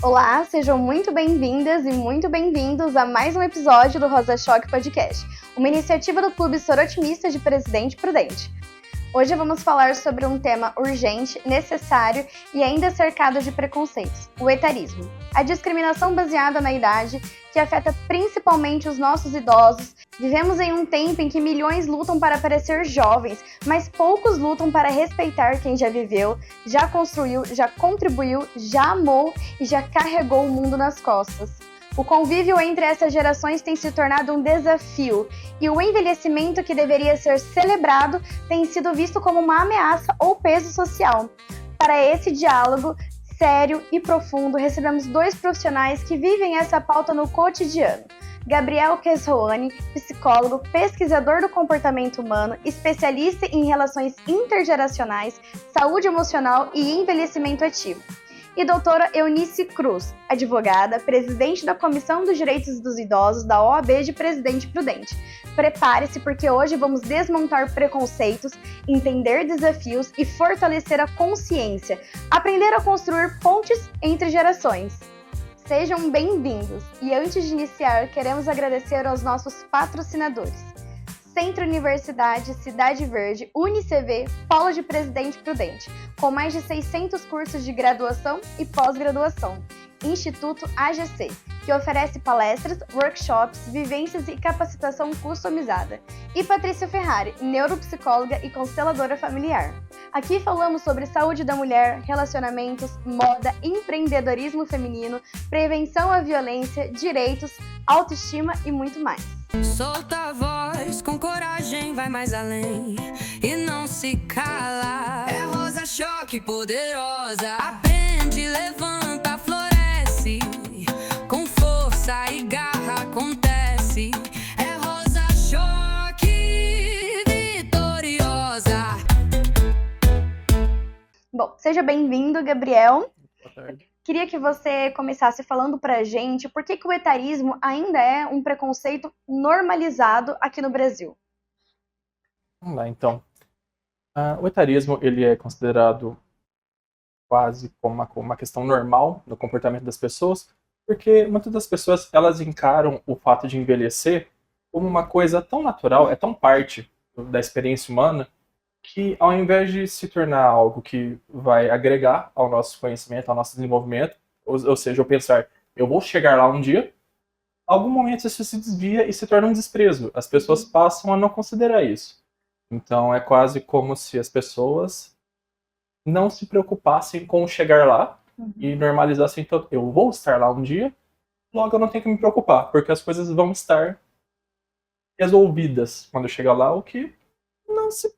Olá, sejam muito bem-vindas e muito bem-vindos a mais um episódio do Rosa Choque Podcast, uma iniciativa do Clube Sorotimista de Presidente Prudente. Hoje vamos falar sobre um tema urgente, necessário e ainda cercado de preconceitos, o etarismo. A discriminação baseada na idade, que afeta principalmente os nossos idosos. Vivemos em um tempo em que milhões lutam para parecer jovens, mas poucos lutam para respeitar quem já viveu, já construiu, já contribuiu, já amou e já carregou o mundo nas costas. O convívio entre essas gerações tem se tornado um desafio, e o envelhecimento que deveria ser celebrado tem sido visto como uma ameaça ou peso social. Para esse diálogo sério e profundo, recebemos dois profissionais que vivem essa pauta no cotidiano. Gabriel Kesroani, psicólogo, pesquisador do comportamento humano, especialista em relações intergeracionais, saúde emocional e envelhecimento ativo. E doutora Eunice Cruz, advogada, presidente da Comissão dos Direitos dos Idosos da OAB de Presidente Prudente. Prepare-se, porque hoje vamos desmontar preconceitos, entender desafios e fortalecer a consciência, aprender a construir pontes entre gerações. Sejam bem-vindos! E antes de iniciar, queremos agradecer aos nossos patrocinadores: Centro Universidade Cidade Verde, UniCV, Polo de Presidente Prudente, com mais de 600 cursos de graduação e pós-graduação. Instituto AGC, que oferece palestras, workshops, vivências e capacitação customizada. E Patrícia Ferrari, neuropsicóloga e consteladora familiar. Aqui falamos sobre saúde da mulher, relacionamentos, moda, empreendedorismo feminino, prevenção à violência, direitos, autoestima e muito mais. Solta a voz, com coragem, vai mais além e não se cala. É Rosa Choque poderosa, aprende, levanta, floresce, com força e garra acontece. É Rosa Choque vitoriosa. Bom, seja bem-vindo, Gabriel. Boa tarde. Queria que você começasse falando pra gente por que o etarismo ainda é um preconceito normalizado aqui no Brasil. Vamos lá, então. O etarismo, ele é considerado quase como uma questão normal no comportamento das pessoas, porque muitas das pessoas, elas encaram o fato de envelhecer como uma coisa tão natural, é tão parte da experiência humana, que ao invés de se tornar algo que vai agregar ao nosso conhecimento, ao nosso desenvolvimento, ou seja, eu pensar, eu vou chegar lá um dia, em algum momento isso se desvia e se torna um desprezo. As pessoas passam a não considerar isso. Então é quase como se as pessoas não se preocupassem com chegar lá e normalizassem, então, eu vou estar lá um dia, logo eu não tenho que me preocupar, porque as coisas vão estar resolvidas quando eu chegar lá, o que não se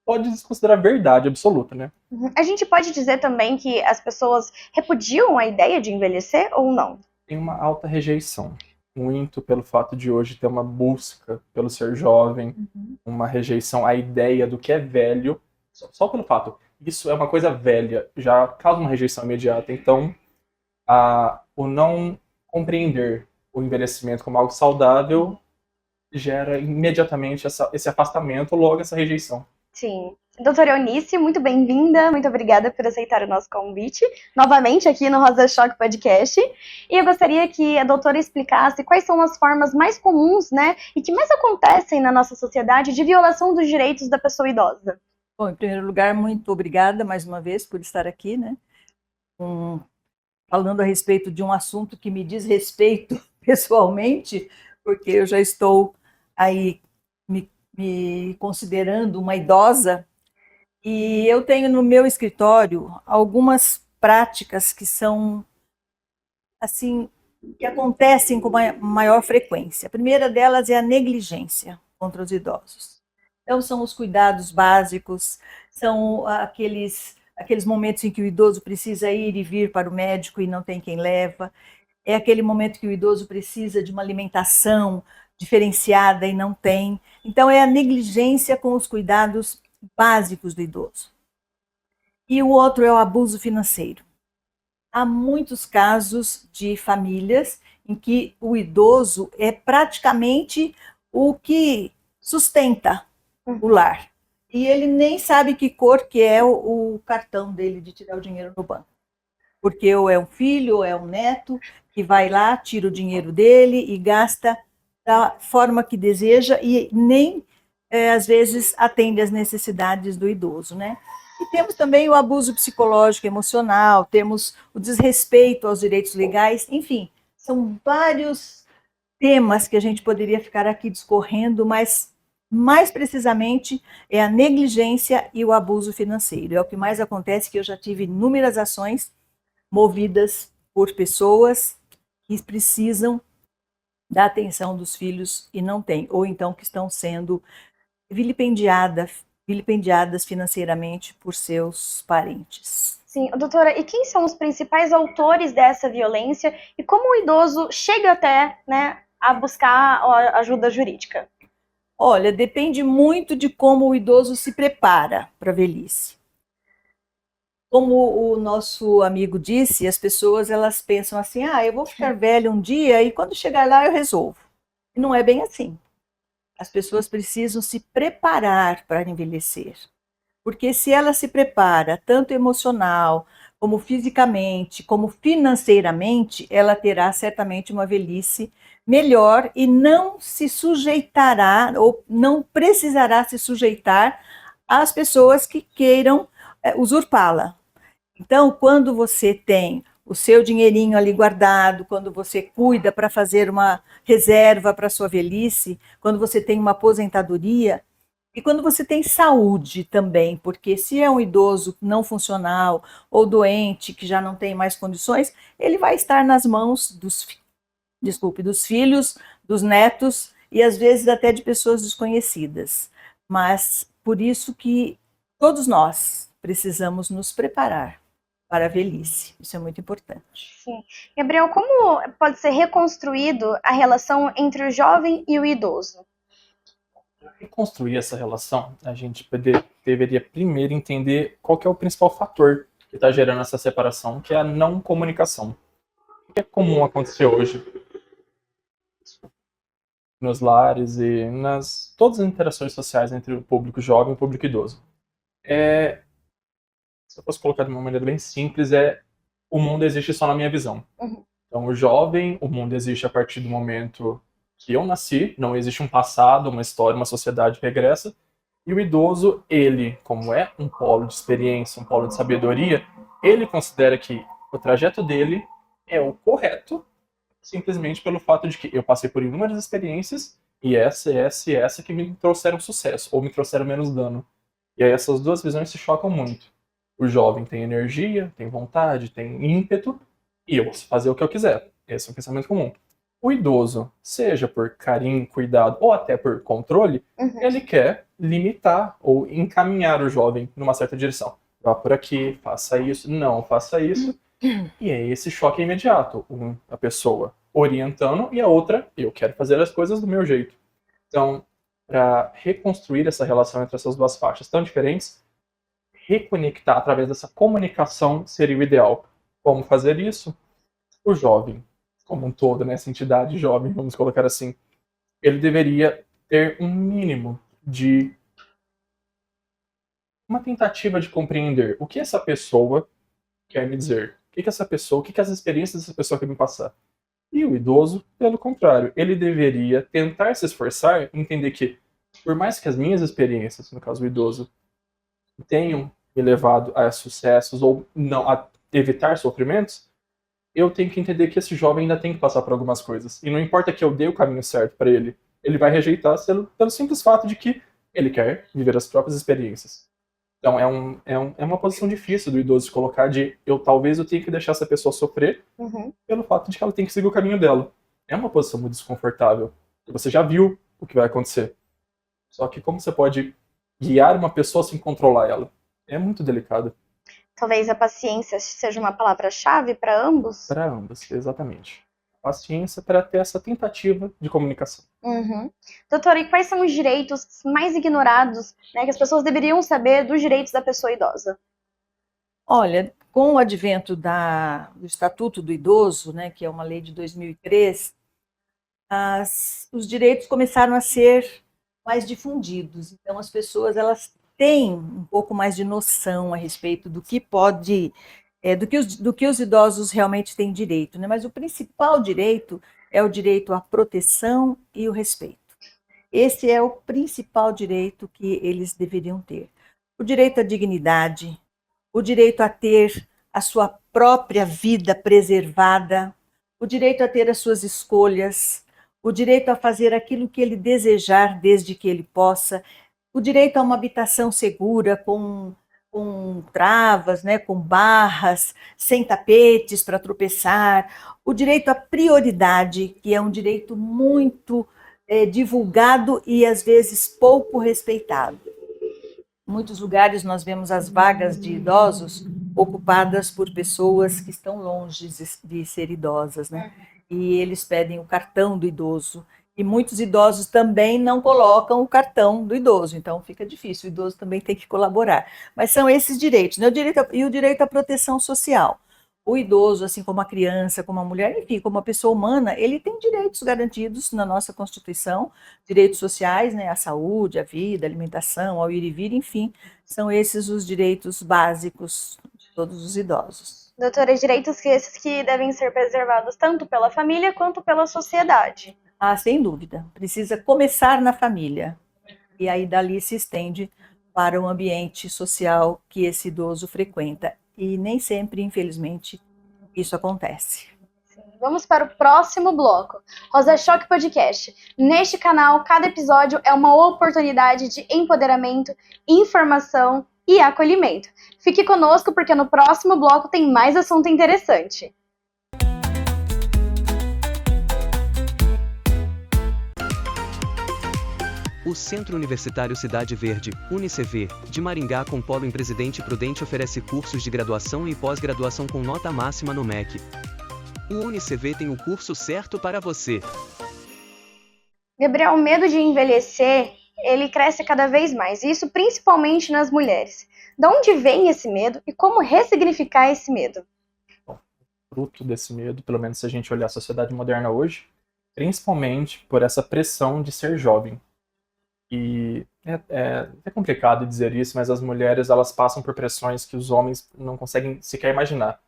pode desconsiderar verdade absoluta, né? A gente pode dizer também que as pessoas repudiam a ideia de envelhecer ou não? Tem uma alta rejeição, muito pelo fato de hoje ter uma busca pelo ser jovem, uma rejeição à ideia do que é velho, só pelo fato, isso é uma coisa velha, já causa uma rejeição imediata. Então, o não compreender o envelhecimento como algo saudável gera imediatamente esse afastamento, logo essa rejeição. Sim. Doutora Eunice, muito bem-vinda, muito obrigada por aceitar o nosso convite, novamente aqui no Rosa Choque Podcast. E eu gostaria que a doutora explicasse quais são as formas mais comuns, né, e que mais acontecem na nossa sociedade de violação dos direitos da pessoa idosa. Bom, em primeiro lugar, muito obrigada mais uma vez por estar aqui, né, falando a respeito de um assunto que me diz respeito pessoalmente, porque eu já estou aí me considerando uma idosa, e eu tenho no meu escritório algumas práticas que são, assim, que acontecem com maior frequência. A primeira delas é a negligência contra os idosos. Então, são os cuidados básicos, são aqueles momentos em que o idoso precisa ir e vir para o médico e não tem quem leva, é aquele momento que o idoso precisa de uma alimentação diferenciada e não tem. Então, é a negligência com os cuidados básicos do idoso. E o outro é o abuso financeiro. Há muitos casos de famílias em que o idoso é praticamente o que sustenta o lar. E ele nem sabe que cor que é o cartão dele de tirar o dinheiro no banco. porque ou é um filho ou é um neto que vai lá, tira o dinheiro dele e gasta da forma que deseja e nem, às vezes, atende às necessidades do idoso, né? E temos também o abuso psicológico e emocional, temos o desrespeito aos direitos legais, enfim, são vários temas que a gente poderia ficar aqui discorrendo, mas mais precisamente é a negligência e o abuso financeiro. É o que mais acontece, que eu já tive inúmeras ações movidas por pessoas que precisam da atenção dos filhos e não têm, ou então que estão sendo vilipendiadas financeiramente por seus parentes. Sim, doutora, e quem são os principais autores dessa violência e como o idoso chega até, né, a buscar a ajuda jurídica? Olha, depende muito de como o idoso se prepara para a velhice. Como o nosso amigo disse, as pessoas elas pensam assim, eu vou ficar velho um dia e quando chegar lá eu resolvo. E não é bem assim. As pessoas precisam se preparar para envelhecer. Porque se ela se prepara, tanto emocional, como fisicamente, como financeiramente, ela terá certamente uma velhice melhor e não se sujeitará, ou não precisará se sujeitar às pessoas que queiram usurpá-la. Então, quando você tem o seu dinheirinho ali guardado, quando você cuida para fazer uma reserva para a sua velhice, quando você tem uma aposentadoria, e quando você tem saúde também, porque se é um idoso não funcional ou doente que já não tem mais condições, ele vai estar nas mãos dos filhos, dos netos e às vezes até de pessoas desconhecidas. Mas por isso que todos nós precisamos nos preparar para a velhice. Isso é muito importante. Sim. Gabriel, como pode ser reconstruído a relação entre o jovem e o idoso? Para reconstruir essa relação, a gente deveria primeiro entender qual que é o principal fator que está gerando essa separação, que é a não comunicação. O que é comum acontecer hoje nos lares e nas todas as interações sociais entre o público jovem e o público idoso. Se eu fosse colocar de uma maneira bem simples, o mundo existe só na minha visão. Uhum. Então, o jovem, o mundo existe a partir do momento que eu nasci, não existe um passado, uma história, uma sociedade regressa. E o idoso, ele, como é um polo de experiência, um polo de sabedoria, ele considera que o trajeto dele é o correto, simplesmente pelo fato de que eu passei por inúmeras experiências e essa que me trouxeram sucesso, ou me trouxeram menos dano. E aí essas duas visões se chocam muito. O jovem tem energia, tem vontade, tem ímpeto, e eu posso fazer o que eu quiser. Esse é um pensamento comum. O idoso, seja por carinho, cuidado ou até por controle, ele quer limitar ou encaminhar o jovem numa certa direção. Vá por aqui, faça isso, não faça isso. E é esse choque imediato. A pessoa orientando e a outra, eu quero fazer as coisas do meu jeito. Então, para reconstruir essa relação entre essas duas faixas tão diferentes, reconectar através dessa comunicação seria o ideal. Como fazer isso? O jovem, como um todo, né, essa entidade jovem, vamos colocar assim, ele deveria ter um mínimo de uma tentativa de compreender o que essa pessoa quer me dizer, o que essa pessoa, o que as experiências dessa pessoa quer me passar. E o idoso, pelo contrário, ele deveria tentar se esforçar em entender que, por mais que as minhas experiências, no caso o idoso, tenham me levado a sucessos ou não a evitar sofrimentos, eu tenho que entender que esse jovem ainda tem que passar por algumas coisas. E não importa que eu dê o caminho certo para ele, ele vai rejeitar pelo simples fato de que ele quer viver as próprias experiências. Então é uma posição difícil do idoso se colocar de talvez eu tenha que deixar essa pessoa sofrer pelo fato de que ela tem que seguir o caminho dela. É uma posição muito desconfortável. Você já viu o que vai acontecer. Só que como você pode guiar uma pessoa sem controlar ela? É muito delicado. Talvez a paciência seja uma palavra-chave para ambos? Para ambos, exatamente. Paciência para ter essa tentativa de comunicação. Doutora, e quais são os direitos mais ignorados, né, que as pessoas deveriam saber dos direitos da pessoa idosa? Olha, com o advento do Estatuto do Idoso, né, que é uma lei de 2003, os direitos começaram a ser mais difundidos. Então, as pessoas elas têm um pouco mais de noção a respeito do que pode do que os idosos realmente têm direito, né? Mas o principal direito é o direito à proteção e o respeito. Esse é o principal direito que eles deveriam ter. O direito à dignidade, o direito a ter a sua própria vida preservada, o direito a ter as suas escolhas, o direito a fazer aquilo que ele desejar desde que ele possa, o direito a uma habitação segura, com travas, né, com barras, sem tapetes para tropeçar, o direito à prioridade, que é um direito muito divulgado e às vezes pouco respeitado. Em muitos lugares nós vemos as vagas de idosos ocupadas por pessoas que estão longe de ser idosas, né? E eles pedem o cartão do idoso. E muitos idosos também não colocam o cartão do idoso, então fica difícil, o idoso também tem que colaborar. Mas são esses direitos, né? O direito à proteção social. O idoso, assim como a criança, como a mulher, enfim, como a pessoa humana, ele tem direitos garantidos na nossa Constituição, direitos sociais, né? A saúde, a vida, a alimentação, ao ir e vir, enfim, são esses os direitos básicos de todos os idosos. Doutora, direitos esses que devem ser preservados tanto pela família quanto pela sociedade. Ah, sem dúvida. Precisa começar na família. E aí dali se estende para o ambiente social que esse idoso frequenta. E nem sempre, infelizmente, isso acontece. Vamos para o próximo bloco. Rosa Choque Podcast. Neste canal, cada episódio é uma oportunidade de empoderamento, informação e acolhimento. Fique conosco porque no próximo bloco tem mais assunto interessante. O Centro Universitário Cidade Verde, UniCV, de Maringá com polo em Presidente Prudente oferece cursos de graduação e pós-graduação com nota máxima no MEC. O UniCV tem o curso certo para você. Gabriel, o medo de envelhecer, ele cresce cada vez mais, e isso principalmente nas mulheres. De onde vem esse medo e como ressignificar esse medo? Bom, fruto desse medo, pelo menos se a gente olhar a sociedade moderna hoje, principalmente por essa pressão de ser jovem. E é complicado dizer isso, mas as mulheres elas passam por pressões que os homens não conseguem sequer imaginar.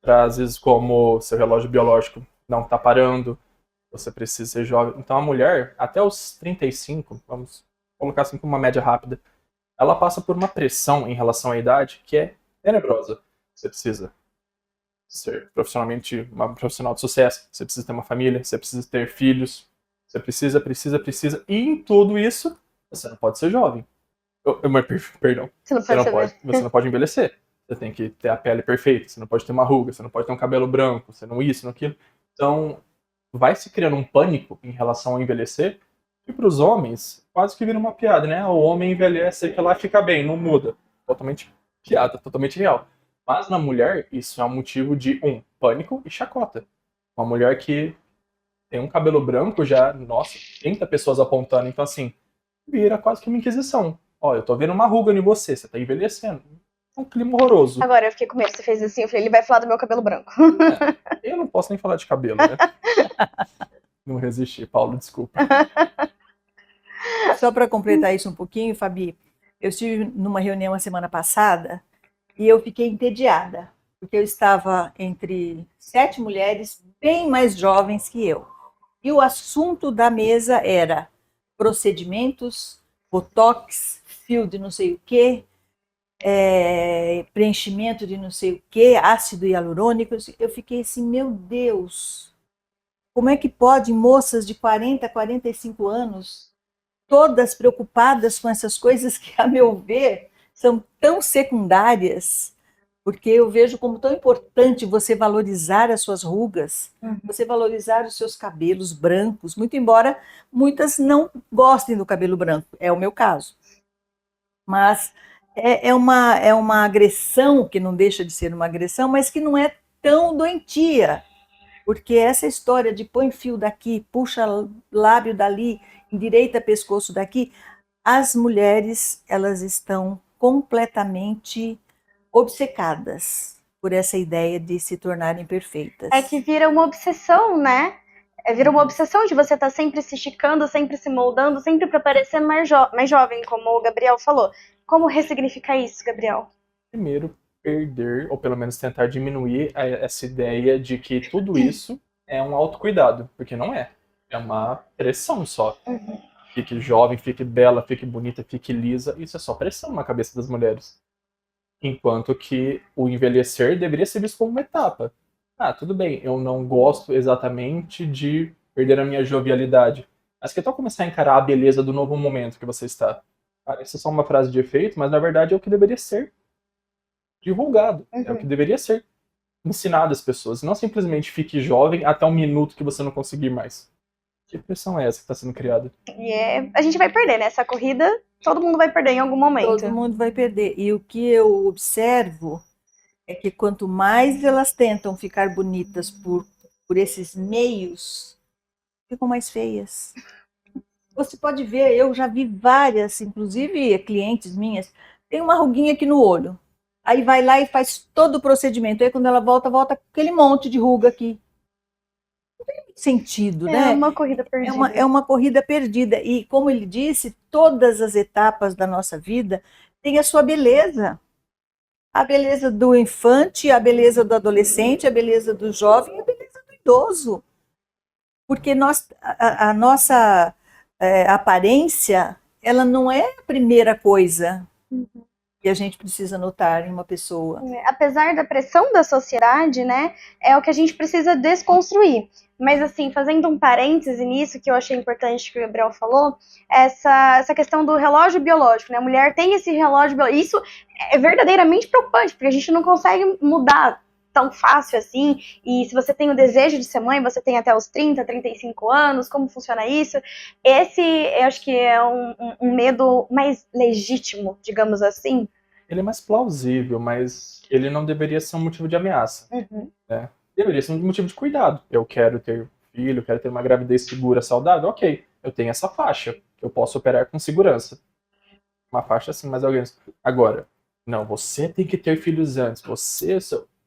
Às vezes como seu relógio biológico não está parando, você precisa ser jovem. Então a mulher, até os 35, vamos colocar assim como uma média rápida, ela passa por uma pressão em relação à idade que é tenebrosa. Você precisa ser profissionalmente uma profissional de sucesso, você precisa ter uma família, você precisa ter filhos, você precisa, e em tudo isso, você não pode ser jovem. Perdão, você não pode envelhecer. Você tem que ter a pele perfeita, você não pode ter uma ruga, você não pode ter um cabelo branco, você não isso, não aquilo. Então, vai se criando um pânico em relação ao envelhecer, e para os homens, quase que vira uma piada, né? O homem envelhece e que lá fica bem, não muda. Totalmente piada, totalmente real. Mas na mulher, isso é um motivo de, pânico e chacota. Uma mulher que tem um cabelo branco já, nossa, 30 pessoas apontando, então assim, vira quase que uma inquisição. Ó, eu tô vendo uma ruga em você tá envelhecendo. É um clima horroroso. Agora eu fiquei com medo, você fez assim, eu falei, ele vai falar do meu cabelo branco. Eu não posso nem falar de cabelo, né? Não resisti, Paulo, desculpa. Só para completar isso um pouquinho, Fabi, eu estive numa reunião a semana passada e eu fiquei entediada, porque eu estava entre 7 mulheres bem mais jovens que eu. E o assunto da mesa era procedimentos, botox, fio de não sei o quê, preenchimento de não sei o quê, ácido hialurônico. Eu fiquei assim, meu Deus, como é que pode moças de 40, 45 anos, todas preocupadas com essas coisas que, a meu ver, são tão secundárias, porque eu vejo como tão importante você valorizar as suas rugas, você valorizar os seus cabelos brancos, muito embora muitas não gostem do cabelo branco, é o meu caso. Mas é uma agressão que não deixa de ser uma agressão, mas que não é tão doentia, porque essa história de põe fio daqui, puxa lábio dali, endireita pescoço daqui, as mulheres elas estão completamente obcecadas por essa ideia de se tornarem perfeitas. É que vira uma obsessão, né? Vira uma obsessão de você estar sempre se esticando, sempre se moldando, sempre para parecer mais jovem, como o Gabriel falou. Como ressignificar isso, Gabriel? Primeiro, perder, ou pelo menos tentar diminuir essa ideia de que tudo isso é um autocuidado, porque não é. É uma pressão só. Fique jovem, fique bela, fique bonita, fique lisa, isso é só pressão na cabeça das mulheres. Enquanto que o envelhecer deveria ser visto como uma etapa. Ah, tudo bem, eu não gosto exatamente de perder a minha jovialidade. Mas que tal começar a encarar a beleza do novo momento que você está? Parece só uma frase de efeito, mas na verdade é o que deveria ser divulgado. É o que deveria ser ensinado às pessoas. Não simplesmente fique jovem até um minuto que você não conseguir mais. Que pressão é essa que está sendo criada? E a gente vai perder, né? Essa corrida, todo mundo vai perder em algum momento. Todo mundo vai perder. E o que eu observo é que quanto mais elas tentam ficar bonitas por esses meios, ficam mais feias. Você pode ver, eu já vi várias, inclusive clientes minhas, tem uma ruguinha aqui no olho. Aí vai lá e faz todo o procedimento. Aí quando ela volta com aquele monte de ruga aqui. Não tem sentido, né? É uma corrida perdida. É uma corrida perdida. E como ele disse, todas as etapas da nossa vida têm a sua beleza. A beleza do infante, a beleza do adolescente, a beleza do jovem, a beleza do idoso. Porque a nossa aparência, ela não é a primeira coisa que a gente precisa notar em uma pessoa. Apesar da pressão da sociedade, né, é o que a gente precisa desconstruir. Mas, assim, fazendo um parêntese nisso, que eu achei importante que o Gabriel falou, essa questão do relógio biológico, né? A mulher tem esse relógio biológico. Isso é verdadeiramente preocupante, porque a gente não consegue mudar tão fácil assim. E se você tem o desejo de ser mãe, você tem até os 30, 35 anos, como funciona isso? Esse, eu acho que é um medo mais legítimo, digamos assim. Ele é mais plausível, mas ele não deveria ser um motivo de ameaça. Né? Deveria ser um motivo de cuidado. Eu quero ter filho, quero ter uma gravidez segura, saudável, ok. Eu tenho essa faixa, que eu posso operar com segurança. Uma faixa assim, mais alguém. Agora, não, você tem que ter filhos antes.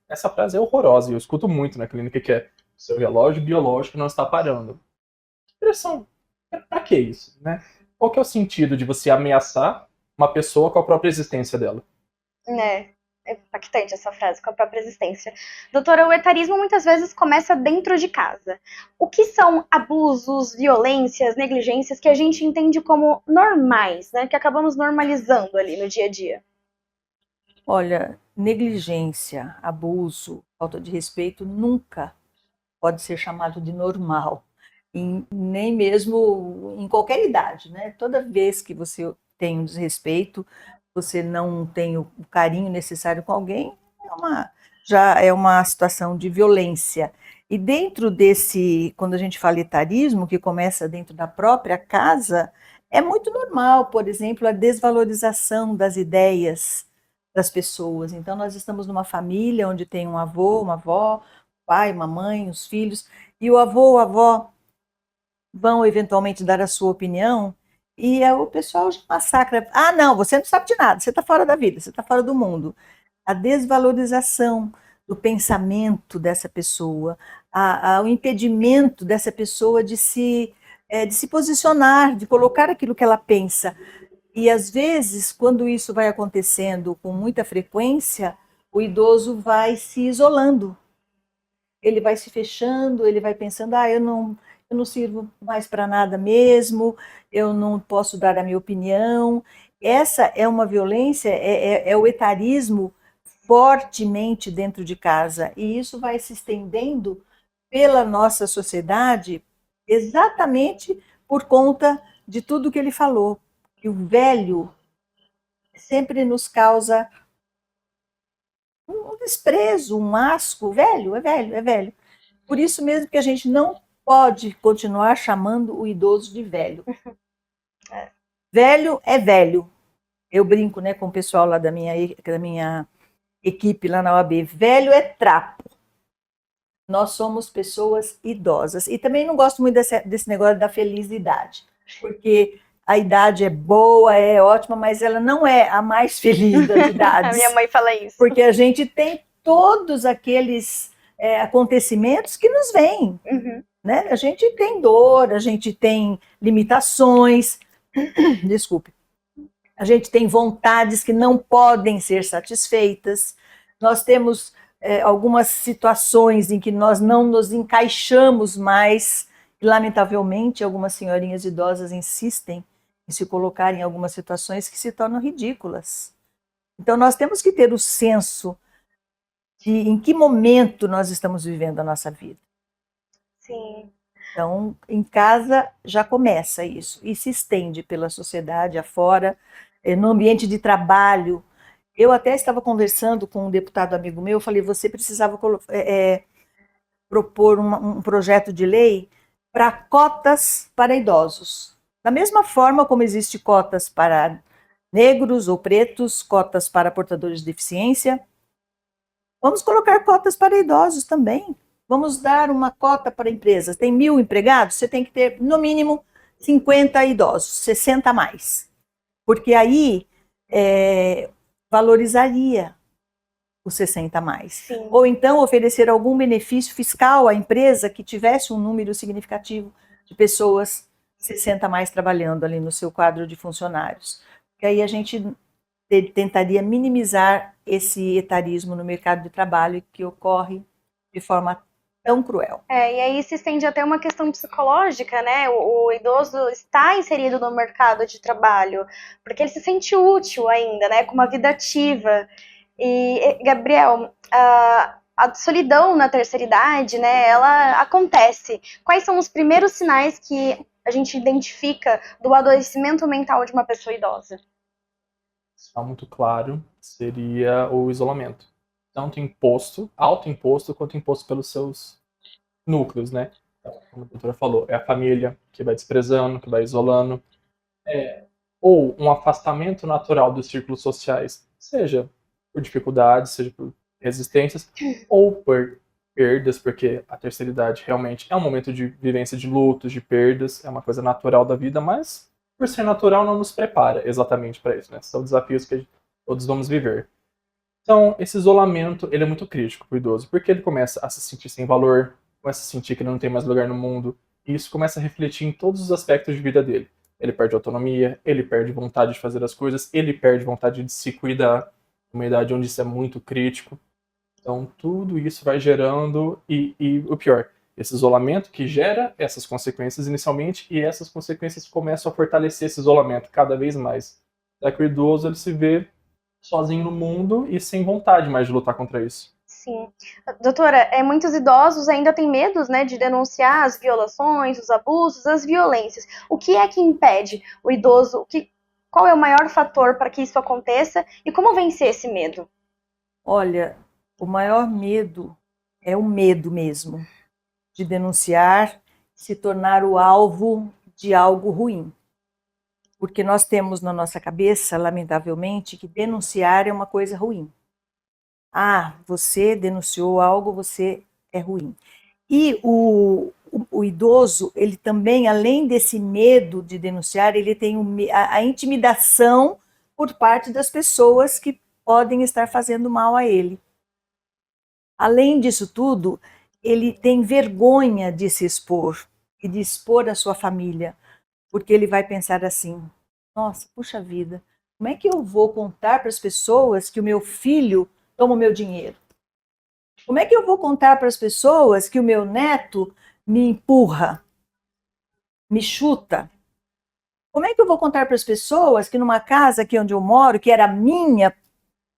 Essa frase é horrorosa e eu escuto muito na clínica, que é: seu relógio biológico não está parando. Que pressão. Pra que isso, né? Qual que é o sentido de você ameaçar uma pessoa com a própria existência dela? É impactante essa frase, com a própria existência. Doutora, o etarismo muitas vezes começa dentro de casa. O que são abusos, violências, negligências que a gente entende como normais, né? Que acabamos normalizando ali no dia a dia? Olha, negligência, abuso, falta de respeito nunca pode ser chamado de normal, nem mesmo em qualquer idade, né? Toda vez que você tem um desrespeito, você não tem o carinho necessário com alguém, já é uma situação de violência. E dentro desse, quando a gente fala etarismo, que começa dentro da própria casa, é muito normal, por exemplo, a desvalorização das ideias das pessoas. Então, nós estamos numa família onde tem um avô, uma avó, pai, uma mãe, os filhos, e o avô ou a avó vão eventualmente dar a sua opinião, e o pessoal já massacra. Ah, não, você não sabe de nada, você está fora da vida, você está fora do mundo. A desvalorização do pensamento dessa pessoa, o impedimento dessa pessoa de se posicionar, de colocar aquilo que ela pensa. E, às vezes, quando isso vai acontecendo com muita frequência, o idoso vai se isolando. Ele vai se fechando, ele vai pensando, eu não sirvo mais para nada mesmo, eu não posso dar a minha opinião. Essa é uma violência, é o etarismo fortemente dentro de casa. E isso vai se estendendo pela nossa sociedade exatamente por conta de tudo que ele falou. Que o velho sempre nos causa um desprezo, um asco. Velho, é velho, é velho. Por isso mesmo que a gente não pode continuar chamando o idoso de velho. Velho é velho. Eu brinco, né, com o pessoal lá da minha equipe lá na OAB. Velho é trapo. Nós somos pessoas idosas. E também não gosto muito desse negócio da felicidade, porque a idade é boa, é ótima, mas ela não é a mais feliz das idades. A minha mãe fala isso. Porque a gente tem todos aqueles acontecimentos que nos vêm. Né? A gente tem dor, a gente tem limitações, desculpe, a gente tem vontades que não podem ser satisfeitas, Nós temos algumas situações em que nós não nos encaixamos mais, e, lamentavelmente, algumas senhorinhas idosas insistem em se colocar em algumas situações que se tornam ridículas. Então, nós temos que ter o senso de em que momento nós estamos vivendo a nossa vida. Sim. Então, em casa já começa isso, e se estende pela sociedade afora, no ambiente de trabalho. Eu até estava conversando com um deputado amigo meu, falei, você precisava propor um projeto de lei para cotas para idosos. Da mesma forma como existe cotas para negros ou pretos, cotas para portadores de deficiência, vamos colocar cotas para idosos também. Vamos dar uma cota para empresas. Tem 1.000 empregados, você tem que ter, no mínimo, 50 idosos, 60 a mais. Porque aí valorizaria os 60 a mais. Sim. Ou então oferecer algum benefício fiscal à empresa que tivesse um número significativo de pessoas 60 a mais trabalhando ali no seu quadro de funcionários. Porque aí a gente tentaria minimizar esse etarismo no mercado de trabalho que ocorre de forma tão cruel. E aí se estende até uma questão psicológica, né? O idoso está inserido no mercado de trabalho, porque ele se sente útil ainda, né? Com uma vida ativa. E, Gabriel, a solidão na terceira idade, né? Ela acontece. Quais são os primeiros sinais que a gente identifica do adoecimento mental de uma pessoa idosa? Está muito claro, seria o isolamento. Tanto imposto, autoimposto, quanto imposto pelos seus núcleos, né? Então, como a doutora falou, é a família que vai desprezando, que vai isolando. Ou um afastamento natural dos círculos sociais, seja por dificuldades, seja por resistências, ou por perdas, porque a terceira idade realmente é um momento de vivência de lutos, de perdas, é uma coisa natural da vida, mas por ser natural não nos prepara exatamente para isso, né? São desafios que todos vamos viver. Então, esse isolamento, ele é muito crítico para o idoso, porque ele começa a se sentir sem valor, começa a sentir que ele não tem mais lugar no mundo, e isso começa a refletir em todos os aspectos de vida dele. Ele perde autonomia, ele perde vontade de fazer as coisas, ele perde vontade de se cuidar, uma idade onde isso é muito crítico. Então, tudo isso vai gerando, e o pior, esse isolamento que gera essas consequências inicialmente, e essas consequências começam a fortalecer esse isolamento cada vez mais. Até que o idoso ele se vê sozinho no mundo e sem vontade mais de lutar contra isso. Sim. Doutora, muitos idosos ainda têm medos, né, de denunciar as violações, os abusos, as violências. O que é que impede o idoso? Qual é o maior fator para que isso aconteça e como vencer esse medo? Olha, o maior medo é o medo mesmo de denunciar, se tornar o alvo de algo ruim. Porque nós temos na nossa cabeça, lamentavelmente, que denunciar é uma coisa ruim. Ah, você denunciou algo, você é ruim. E o idoso, ele também, além desse medo de denunciar, ele tem a intimidação por parte das pessoas que podem estar fazendo mal a ele. Além disso tudo, ele tem vergonha de se expor e de expor a sua família, porque ele vai pensar assim, nossa, puxa vida, como é que eu vou contar para as pessoas que o meu filho toma o meu dinheiro? Como é que eu vou contar para as pessoas que o meu neto me empurra, me chuta? Como é que eu vou contar para as pessoas que numa casa aqui onde eu moro, que era minha,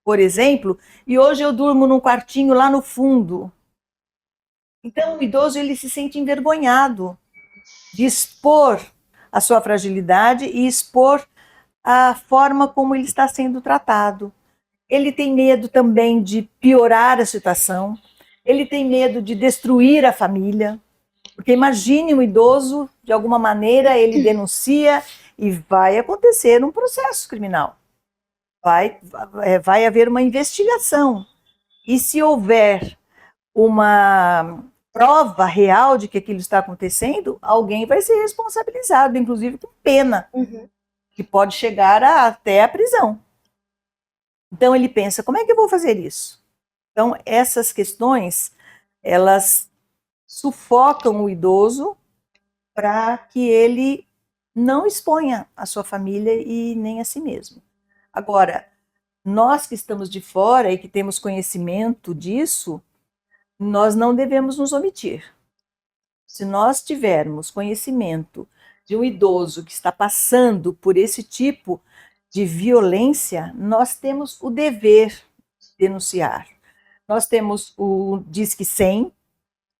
por exemplo, e hoje eu durmo num quartinho lá no fundo? Então o idoso ele se sente envergonhado de expor a sua fragilidade e expor a forma como ele está sendo tratado. Ele tem medo também de piorar a situação, ele tem medo de destruir a família, porque imagine um idoso, de alguma maneira, ele denuncia e vai acontecer um processo criminal. Vai haver uma investigação. E se houver uma prova real de que aquilo está acontecendo, alguém vai ser responsabilizado, inclusive com pena, que pode chegar até a prisão. Então ele pensa, como é que eu vou fazer isso? Então essas questões, elas sufocam o idoso para que ele não exponha a sua família e nem a si mesmo. Agora, nós que estamos de fora e que temos conhecimento disso, nós não devemos nos omitir. Se nós tivermos conhecimento de um idoso que está passando por esse tipo de violência, nós temos o dever de denunciar. Nós temos o Disque 100,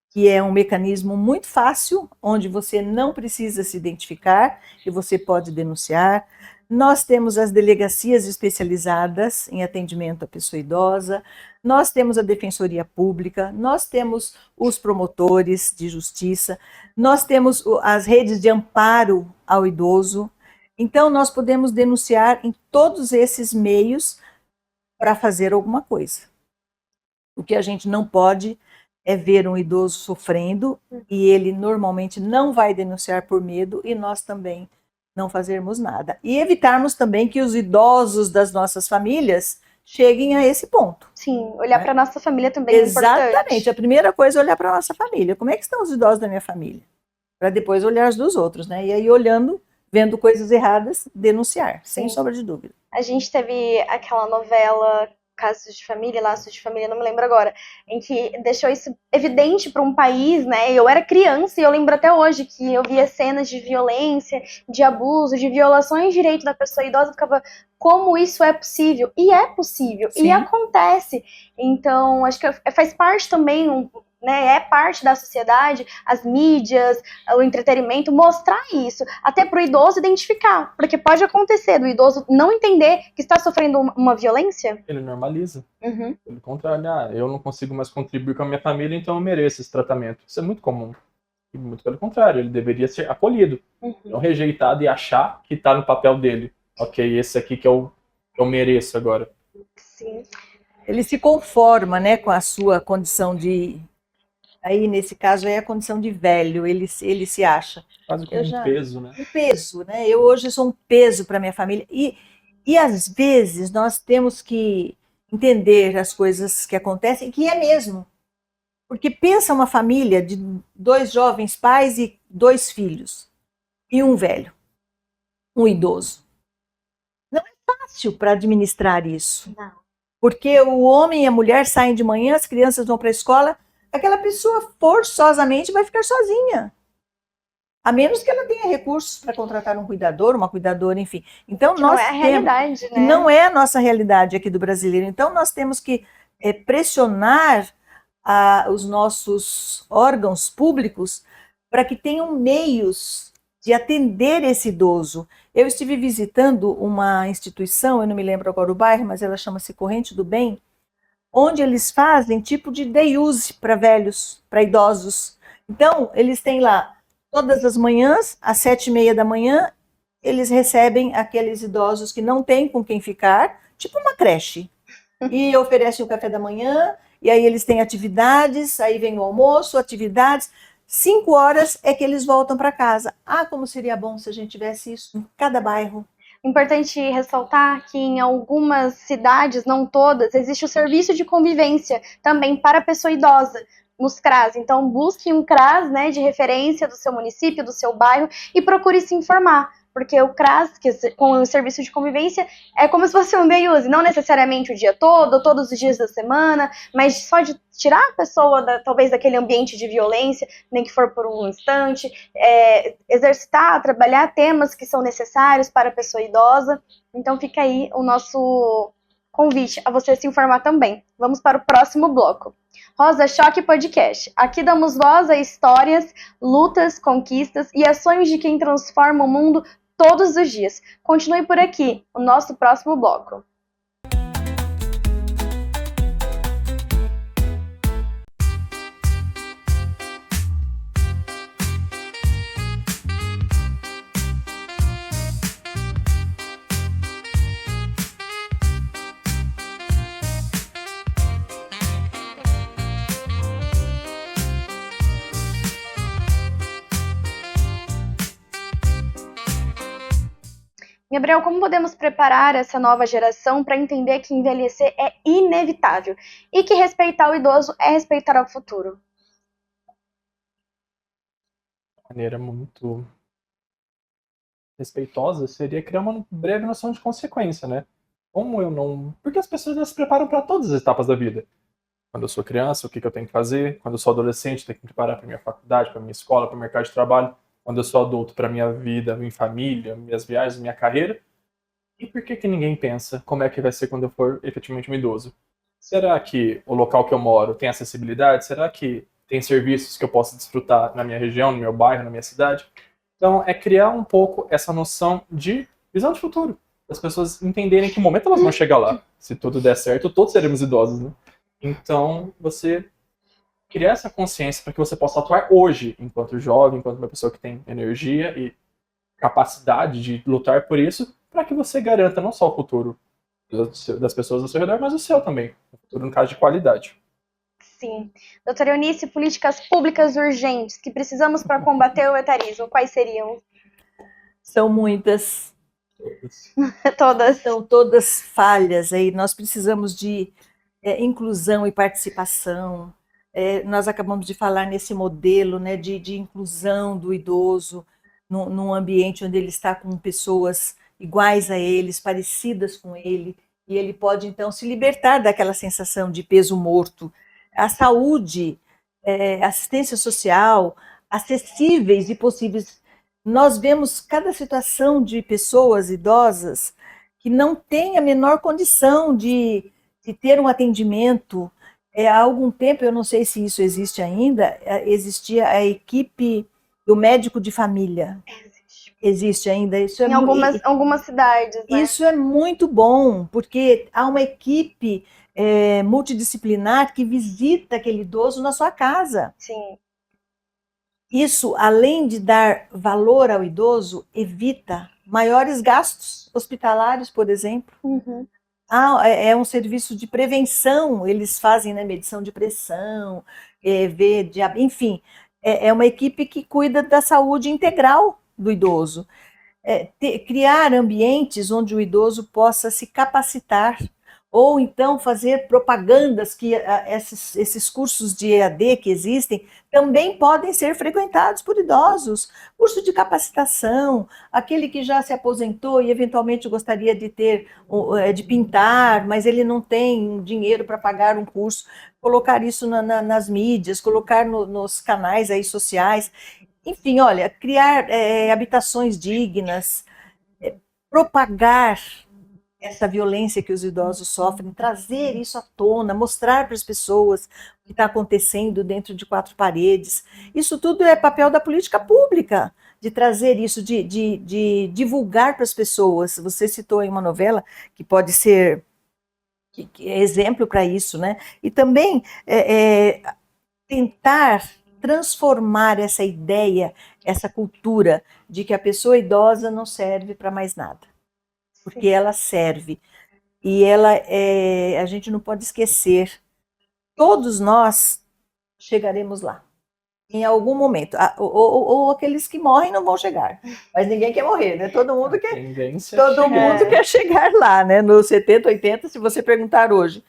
que é um mecanismo muito fácil, onde você não precisa se identificar e você pode denunciar. Nós temos as delegacias especializadas em atendimento à pessoa idosa, nós temos a Defensoria Pública, nós temos os promotores de justiça, nós temos as redes de amparo ao idoso. Então, nós podemos denunciar em todos esses meios para fazer alguma coisa. O que a gente não pode é ver um idoso sofrendo e ele normalmente não vai denunciar por medo e nós também não fazermos nada. E evitarmos também que os idosos das nossas famílias cheguem a esse ponto. Sim, olhar para nossa família também é Exatamente. importante. A primeira coisa é olhar para a nossa família. Como é que estão os idosos da minha família? Para depois olhar os dos outros, né? E aí olhando, vendo coisas erradas, denunciar, sem sombra de dúvida. A gente teve aquela novela Casos de Família, Laços de Família, não me lembro agora, em que deixou isso evidente para um país, né? Eu era criança e eu lembro até hoje que eu via cenas de violência, de abuso, de violações de direito da pessoa idosa, eu ficava, como isso é possível? E é possível, Sim. e acontece. Então, acho que faz parte também, né, é parte da sociedade, as mídias, o entretenimento, mostrar isso, até para o idoso identificar, porque pode acontecer do idoso não entender que está sofrendo uma violência. Ele normaliza. Uhum. Pelo contrário, eu não consigo mais contribuir com a minha família, então eu mereço esse tratamento. Isso é muito comum. E muito pelo contrário, ele deveria ser acolhido, não rejeitado e achar que está no papel dele. Ok, esse aqui que eu mereço agora. Sim. Ele se conforma, né, com a sua condição de... Aí, nesse caso, é a condição de velho, ele se acha. Quase como um peso, né? Um peso, né? Eu hoje sou um peso para minha família. E às vezes nós temos que entender as coisas que acontecem, que é mesmo. Porque pensa uma família de 2 jovens pais e 2 filhos, e um velho, um idoso. Não é fácil para administrar isso. Não. Porque o homem e a mulher saem de manhã, as crianças vão para a escola, aquela pessoa forçosamente vai ficar sozinha. A menos que ela tenha recursos para contratar um cuidador, uma cuidadora, enfim. Então, Que não é a realidade, né? Não é a nossa realidade aqui do brasileiro. Então, nós temos que pressionar os nossos órgãos públicos para que tenham meios de atender esse idoso. Eu estive visitando uma instituição, eu não me lembro agora o bairro, mas ela chama-se Corrente do Bem, onde eles fazem tipo de day use para velhos, para idosos. Então, eles têm lá, todas as manhãs, às 7h30 da manhã, eles recebem aqueles idosos que não têm com quem ficar, tipo uma creche. E oferecem o café da manhã, e aí eles têm atividades, aí vem o almoço, atividades. 5 horas é que eles voltam para casa. Ah, como seria bom se a gente tivesse isso em cada bairro. Importante ressaltar que em algumas cidades, não todas, existe o serviço de convivência também para a pessoa idosa, nos CRAS. Então, busque um CRAS, né, de referência do seu município, do seu bairro, e procure se informar. Porque o CRAS, com o serviço de convivência, é como se fosse um day use, não necessariamente o dia todo, ou todos os dias da semana, mas só de tirar a pessoa, talvez, daquele ambiente de violência, nem que for por um instante, exercitar, trabalhar temas que são necessários para a pessoa idosa. Então fica aí o nosso convite a você se informar também. Vamos para o próximo bloco. Rosa Choque Podcast. Aqui damos voz a histórias, lutas, conquistas e ações de quem transforma o mundo todos os dias. Continue por aqui, o nosso próximo bloco. Gabriel, como podemos preparar essa nova geração para entender que envelhecer é inevitável e que respeitar o idoso é respeitar o futuro? De maneira muito respeitosa seria criar uma breve noção de consequência, né? Como eu não. Porque as pessoas elas se preparam para todas as etapas da vida. Quando eu sou criança, o que eu tenho que fazer? Quando eu sou adolescente, tenho que me preparar para minha faculdade, para minha escola, para o mercado de trabalho. Quando eu sou adulto, para minha vida, minha família, minhas viagens, minha carreira. E por que que ninguém pensa como é que vai ser quando eu for efetivamente um idoso? Será que o local que eu moro tem acessibilidade? Será que tem serviços que eu possa desfrutar na minha região, no meu bairro, na minha cidade? Então, é criar um pouco essa noção de visão de futuro. As pessoas entenderem que momento elas vão chegar lá. Se tudo der certo, todos seremos idosos, né? Então, você criar essa consciência para que você possa atuar hoje, enquanto jovem, enquanto uma pessoa que tem energia e capacidade de lutar por isso, para que você garanta não só o futuro das pessoas ao seu redor, mas o seu também. O futuro, no caso, de qualidade. Sim. Doutora Eunice, políticas públicas urgentes que precisamos para combater o etarismo, quais seriam? São muitas, Todas. são todas falhas aí. Nós precisamos de inclusão e participação. Nós acabamos de falar nesse modelo, né, de inclusão do idoso num ambiente onde ele está com pessoas iguais a eles, parecidas com ele, e ele pode então se libertar daquela sensação de peso morto. A saúde, assistência social, acessíveis e possíveis. Nós vemos cada situação de pessoas idosas que não têm a menor condição de ter um atendimento. Há algum tempo, eu não sei se isso existe ainda, existia a equipe do médico de família. Existe ainda. Isso em algumas cidades, né? Isso é muito bom, porque há uma equipe multidisciplinar que visita aquele idoso na sua casa. Sim. Isso, além de dar valor ao idoso, evita maiores gastos hospitalares, por exemplo. Uhum. É um serviço de prevenção, eles fazem, né, medição de pressão, enfim, é uma equipe que cuida da saúde integral do idoso. Criar ambientes onde o idoso possa se capacitar, ou então fazer propagandas que esses cursos de EAD que existem também podem ser frequentados por idosos, curso de capacitação, aquele que já se aposentou e eventualmente gostaria de pintar, mas ele não tem dinheiro para pagar um curso, colocar isso nas mídias, colocar nos canais aí sociais, enfim, olha, criar habitações dignas, propagar essa violência que os idosos sofrem, trazer isso à tona, mostrar para as pessoas o que está acontecendo dentro de quatro paredes. Isso tudo é papel da política pública, de trazer isso, de divulgar para as pessoas. Você citou em uma novela que pode ser que é exemplo para isso, né? E também tentar transformar essa ideia, essa cultura de que a pessoa idosa não serve para mais nada, porque ela serve. E a gente não pode esquecer, todos nós chegaremos lá, em algum momento. Ou aqueles que morrem não vão chegar, mas ninguém quer morrer, né? Todo mundo quer chegar lá, né? Nos 70, 80, se você perguntar hoje,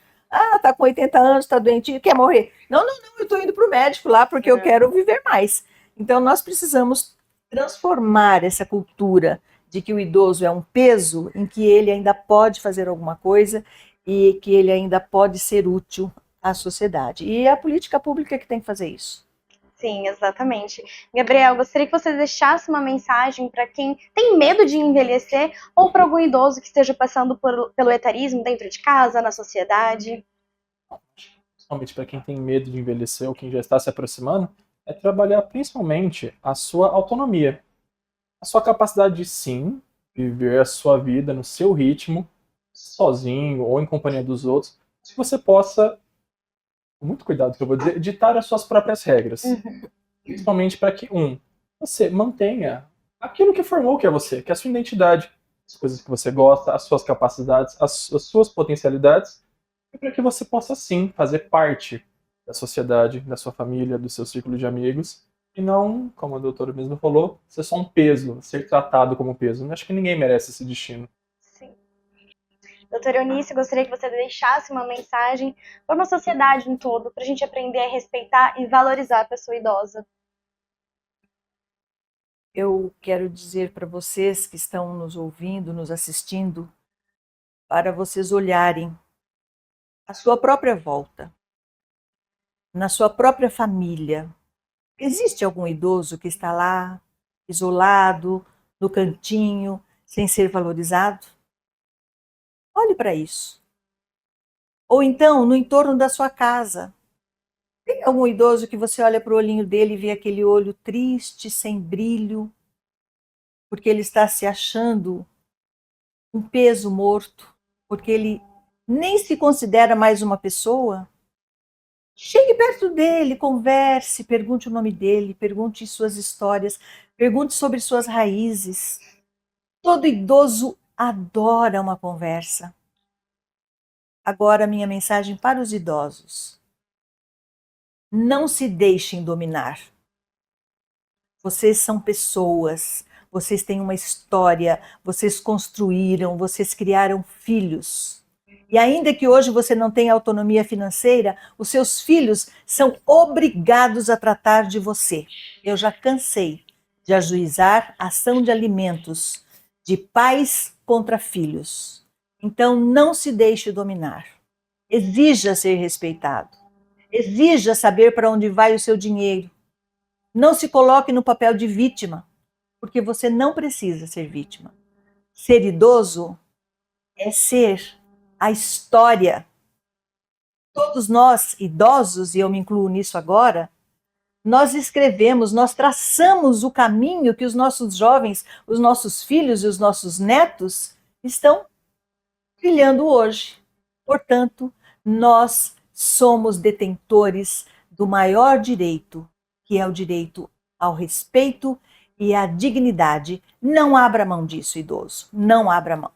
tá com 80 anos, tá doente, quer morrer? Não, eu estou indo para o médico lá porque eu quero viver mais. Então, nós precisamos transformar essa cultura de que o idoso é um peso em que ele ainda pode fazer alguma coisa e que ele ainda pode ser útil à sociedade. E é a política pública que tem que fazer isso. Sim, exatamente. Gabriel, gostaria que você deixasse uma mensagem para quem tem medo de envelhecer ou para algum idoso que esteja passando pelo etarismo dentro de casa, na sociedade. Principalmente para quem tem medo de envelhecer ou quem já está se aproximando, é trabalhar principalmente a sua autonomia. A sua capacidade de, sim, viver a sua vida no seu ritmo, sozinho ou em companhia dos outros, que você possa, com muito cuidado que eu vou dizer, ditar as suas próprias regras. Principalmente para que, você mantenha aquilo que formou que é você, que é a sua identidade, as coisas que você gosta, as suas capacidades, as suas potencialidades, e para que você possa, sim, fazer parte da sociedade, da sua família, do seu círculo de amigos, e não, como a doutora mesmo falou, ser só um peso, ser tratado como peso. Acho que ninguém merece esse destino. Sim. Doutora Eunice, gostaria que você deixasse uma mensagem para uma sociedade em todo, para a gente aprender a respeitar e valorizar a pessoa idosa. Eu quero dizer para vocês que estão nos ouvindo, nos assistindo, para vocês olharem à sua própria volta, na sua própria família. Existe algum idoso que está lá, isolado, no cantinho, sem ser valorizado? Olhe para isso. Ou então, no entorno da sua casa. Tem algum idoso que você olha para o olhinho dele e vê aquele olho triste, sem brilho, porque ele está se achando um peso morto, porque ele nem se considera mais uma pessoa? Chegue perto dele, converse, pergunte o nome dele, pergunte suas histórias, pergunte sobre suas raízes. Todo idoso adora uma conversa. Agora, minha mensagem para os idosos. Não se deixem dominar. Vocês são pessoas, vocês têm uma história, vocês construíram, vocês criaram filhos. E ainda que hoje você não tenha autonomia financeira, os seus filhos são obrigados a tratar de você. Eu já cansei de ajuizar ação de alimentos de pais contra filhos. Então não se deixe dominar. Exija ser respeitado. Exija saber para onde vai o seu dinheiro. Não se coloque no papel de vítima, porque você não precisa ser vítima. Ser idoso é ser a história. Todos nós, idosos, e eu me incluo nisso agora, nós escrevemos, nós traçamos o caminho que os nossos jovens, os nossos filhos e os nossos netos estão trilhando hoje. Portanto, nós somos detentores do maior direito, que é o direito ao respeito e à dignidade. Não abra mão disso, idoso. Não abra mão.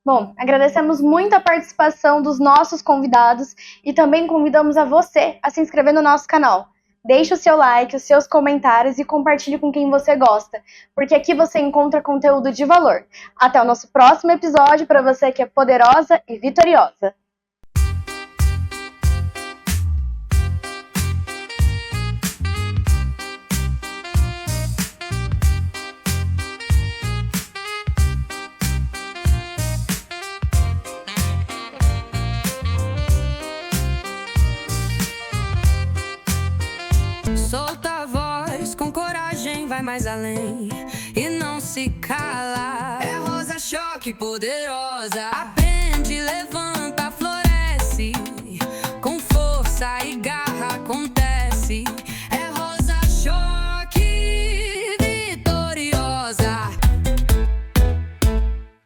Bom, agradecemos muito a participação dos nossos convidados e também convidamos a você a se inscrever no nosso canal. Deixe o seu like, os seus comentários e compartilhe com quem você gosta, porque aqui você encontra conteúdo de valor. Até o nosso próximo episódio para você que é poderosa e vitoriosa. Solta a voz, com coragem vai mais além e não se cala. É Rosa Choque poderosa, aprende, levanta.